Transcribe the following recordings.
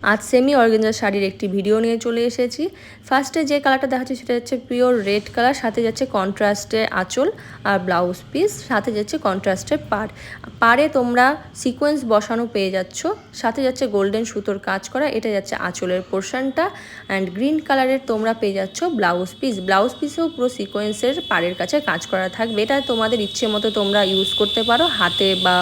আজ semi organza শাড়ির একটি ভিডিও নিয়ে চলে এসেছি। ফার্স্টে যে কালারটা দেখাচ্ছি সেটা হচ্ছে পিওর রেড কালার, সাথে যাচ্ছে কন্ট্রাস্টের আঁচল আর ব্লাউজ পিস, সাথে যাচ্ছে কন্ট্রাস্টের পাড়ে তোমরা সিকোয়েন্স বসানো পেয়ে যাচ্ছ, সাথে যাচ্ছে গোল্ডেন সুতোর কাজ করা, এটা যাচ্ছে আঁচলের পোর্শনটা। অ্যান্ড গ্রিন কালারের তোমরা পেয়ে যাচ্ছ ব্লাউজ পিসেও পুরো সিকোয়েন্সের পাড়ের কাছে কাজ করা থাকবে। এটা তোমাদের ইচ্ছে মতো তোমরা ইউজ করতে পারো, হাতে বা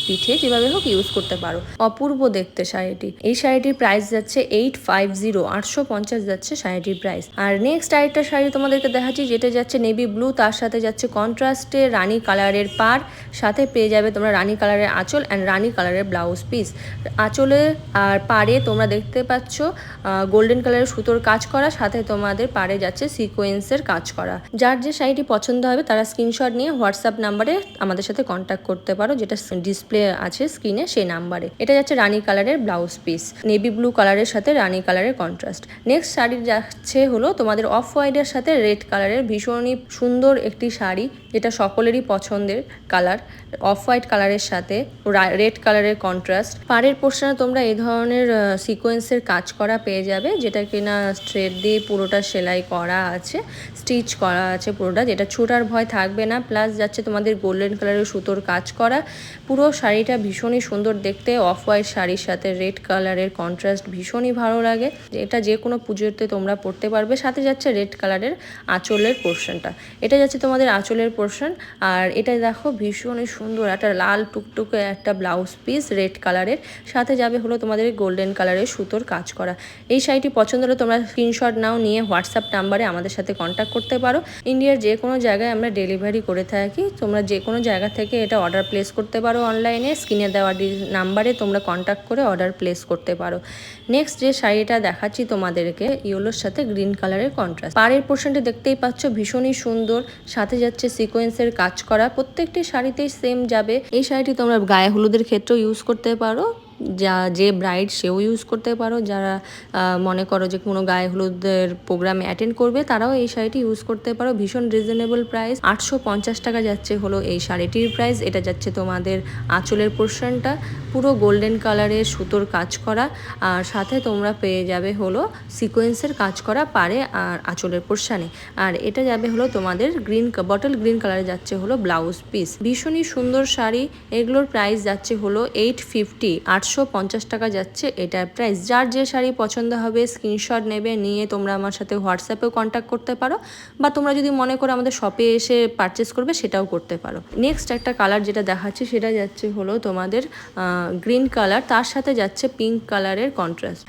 পিঠে যেভাবে হোক ইউজ করতে পারো। অপূর্ব দেখতে শাড়িটি। এই শাড়িটির প্রাইস যাচ্ছে 850, 850 যাচ্ছে শাড়িটির প্রাইস। আর নেক্সট আরেকটা শাড়ি তোমাদেরকে দেখাচ্ছি, যেটা যাচ্ছে নেভি ব্লু, তার সাথে যাচ্ছে কন্ট্রাস্টে রানী কালারের পাড়, সাথে পেয়ে যাবে তোমরা রানী কালারের আঁচল অ্যান্ড রানী কালারের ব্লাউজ পিস। আঁচলে আর পাড়ে তোমরা দেখতে পাচ্ছ গোল্ডেন কালারের সুতোর কাজ করা, সাথে তোমাদের পাড়ে যাচ্ছে সিকোয়েন্সের কাজ করা। যার যে শাড়িটি পছন্দ হবে তারা স্ক্রিনশট নিয়ে হোয়াটসঅ্যাপ নাম্বারে আমাদের সাথে কন্ট্যাক্ট করতে পারো, যেটা ডিসপ্লে আছে স্ক্রিনে সেই নাম্বারে। এটা যাচ্ছে রানী কালারের ব্লাউজ পিস, নেভি ব্লু কালারের সাথে রানী কালারের কন্ট্রাস্ট। নেক্সট শাড়ি যাচ্ছে হলো তোমাদের অফ হোয়াইটের সাথে রেড কালারের ভীষণই সুন্দর একটি শাড়ি, যেটা সকলেরই পছন্দের কালার। অফ হোয়াইট কালারের সাথে রেড কালারের কন্ট্রাস্ট। পাড়ের পোর্শনে তোমরা এই ধরনের সিকোয়েন্সের কাজ করা পেয়ে যাবে, যেটা কিনা থ্রেড দিয়ে পুরোটা সেলাই করা আছে, স্টিচ করা আছে পুরোটা, যেটা ছোটার ভয় থাকবে না। প্লাস যাচ্ছে তোমাদের গোল্ডেন কালারের সুতোর কাজ করা। পুরো শাড়িটা ভীষণই সুন্দর দেখতে, অফ হোয়াইট শাড়ির সাথে রেড কালারের কন্ট্রাস্ট ভীষণই ভালো লাগে। এটা যে কোনো পুজোতে তোমরা পরতে পারবে। সাথে যাচ্ছে রেড কালারের আঁচলের পোর্শনটা, এটা যাচ্ছে তোমাদের আঁচলের পোর্শন। আর এটা দেখো ভীষণই সুন্দর একটা লাল টুকটুকে একটা ব্লাউজ পিস রেড কালারের, সাথে যাবে হলো তোমাদের গোল্ডেন কালারের সুতোর কাজ করা। এই শাড়িটি পছন্দ হলে তোমরা স্ক্রিনশট নাও, নিয়ে হোয়াটসঅ্যাপ নাম্বারে আমাদের সাথে কন্ট্যাক্ট করতে পারো। ইন্ডিয়ার যে কোনো জায়গায় আমরা ডেলিভারি করে থাকি, তোমরা যে কোনো জায়গা থেকে এটা অর্ডার প্লেস করতে পারো অনলাইনে। স্ক্রিনে দেওয়া নাম্বারে তোমরা কন্ট্যাক্ট করে অর্ডার প্লেস করতে পারো। নেক্সট যে শাড়িটা দেখাচ্ছি তোমাদেরকে, ইয়েলোর সাথে গ্রিন কালারের কন্ট্রাস্ট। পাড়ের পোর্শনটি দেখতেই পাচ্ছ ভীষণই সুন্দর, সাথে যাচ্ছে সিকোয়েন্সের কাজ করা। প্রত্যেকটি শাড়িতেই সেম যাবে। এই শাড়িটি তোমরা গায়ে হলুদের ক্ষেত্রেও ইউজ করতে পারো, যে ব্রাইড সেও ইউজ করতে পারো। যারা মনে করো যে কোনো গায়ে হলুদের প্রোগ্রামে অ্যাটেন্ড করবে, তারাও এই শাড়িটি ইউজ করতে পারো। ভীষণ রিজনেবল প্রাইস, 850 টাকা যাচ্ছে হলো এই শাড়িটির প্রাইস। এটা যাচ্ছে তোমাদের আঁচলের পোর্শনটা, পুরো গোল্ডেন কালারের সুতোর কাজ করা, আর সাথে তোমরা পেয়ে যাবে হলো সিকোয়েন্সের কাজ করা পাড়ে আর আঁচলের পোর্শনে। আর এটা যাবে হলো তোমাদের বটল গ্রিন কালারে যাচ্ছে হলো ব্লাউজ পিস। ভীষণই সুন্দর শাড়ি। এগুলোর প্রাইস যাচ্ছে হলো 850, 850 টাকা যাচ্ছে এটার প্রাইস। যার যে শাড়ি পছন্দ হবে স্ক্রিনশট নেবে, নিয়ে তোমরা আমার সাথে হোয়াটসঅ্যাপেও কন্ট্যাক্ট করতে পারো, বা তোমরা যদি মনে করো আমাদের শপে এসে পারচেস করবে সেটাও করতে পারো। নেক্সট একটা কালার যেটা দেখাচ্ছি সেটা যাচ্ছে হলো তোমাদের গ্রিন কালার, তার সাথে যাচ্ছে পিঙ্ক কালারের কন্ট্রাস্ট।